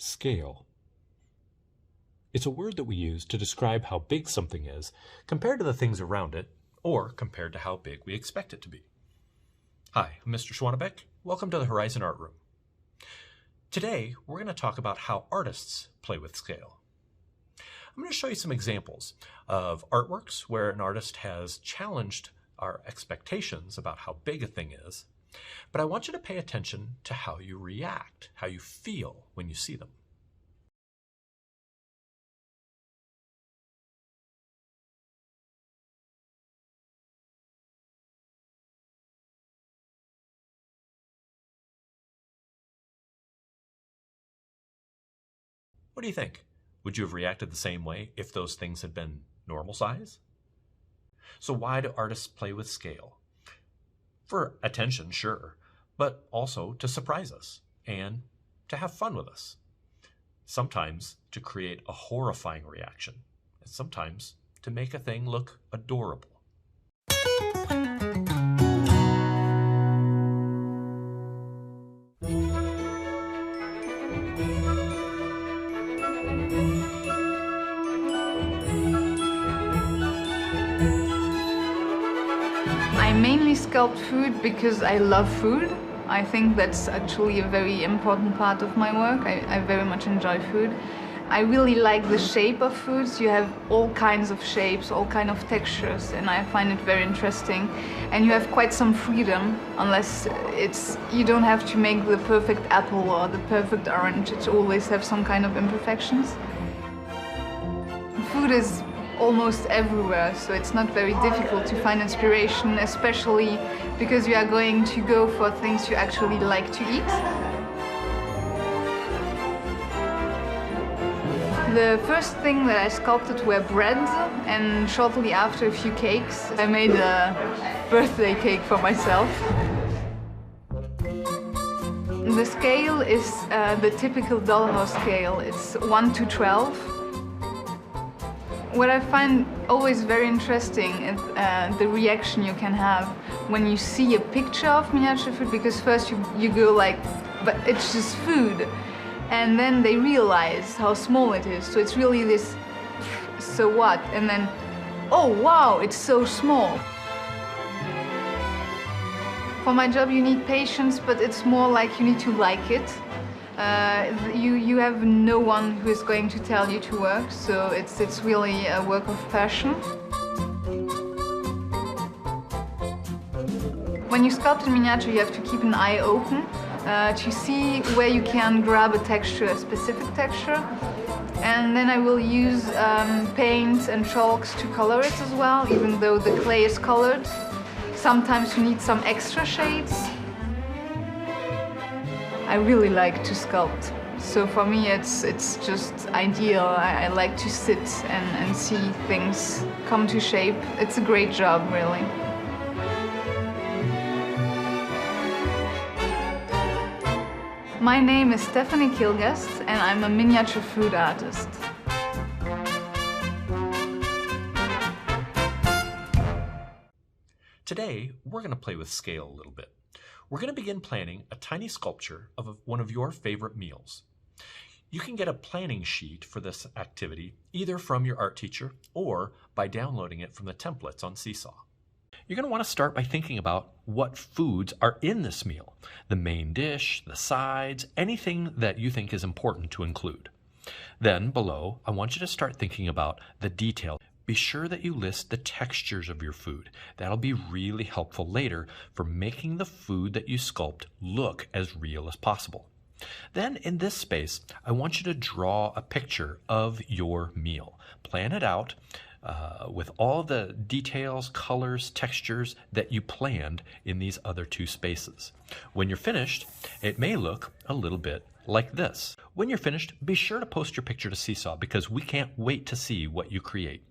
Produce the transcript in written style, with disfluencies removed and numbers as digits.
scale. It's a word that we use to describe how big something is compared to the things around it, or compared to how big we expect it to be. Hi, I'm Mr. Schwanebeck. Welcome to the Horizon Art Room. Today, we're going to talk about how artists play with scale. I'm going to show you some examples of artworks where an artist has challenged our expectations about how big a thing is, but I want you to pay attention to how you react, how you feel when you see them. What do you think? Would you have reacted the same way if those things had been normal size? So why do artists play with scale? For attention, sure, but also to surprise us and to have fun with us. Sometimes to create a horrifying reaction, and sometimes to make a thing look adorable. I mainly sculpt food because I love food. I think that's actually a very important part of my work. I very much enjoy food. I really like the shape of foods. You have all kinds of shapes, all kinds of textures, and I find it very interesting. And you have quite some freedom, unless you don't have to make the perfect apple or the perfect orange. It always have some kind of imperfections. Food is almost everywhere, so it's not very difficult to find inspiration, especially because you are going to go for things you actually like to eat. The first thing that I sculpted were bread, and shortly after a few cakes. I made a birthday cake for myself. The scale is the typical dollhouse scale. It's 1 to 12. What I find always very interesting is the reaction you can have when you see a picture of miniature food, because first you go like, but it's just food, and then they realize how small it is, so it's really this, so what, and then, oh wow, it's so small. For my job you need patience, but it's more like you need to like it. You have no one who is going to tell you to work, so it's really a work of passion. When you sculpt in miniature, you have to keep an eye open to see where you can grab a texture, a specific texture. And then I will use paints and chalks to color it as well, even though the clay is colored. Sometimes you need some extra shades. I really like to sculpt, so for me it's just ideal. I like to sit and see things come to shape. It's a great job, really. My name is Stephanie Kilgast and I'm a miniature food artist. Today, we're going to play with scale a little bit. We're going to begin planning a tiny sculpture of one of your favorite meals. You can get a planning sheet for this activity either from your art teacher or by downloading it from the templates on Seesaw. You're going to want to start by thinking about what foods are in this meal, the main dish, the sides, anything that you think is important to include. Then below, I want you to start thinking about the detail. Be sure that you list the textures of your food. That'll be really helpful later for making the food that you sculpt look as real as possible. Then in this space, I want you to draw a picture of your meal. Plan it out with all the details, colors, textures that you planned in these other two spaces. When you're finished, it may look a little bit like this. When you're finished, be sure to post your picture to Seesaw because we can't wait to see what you create.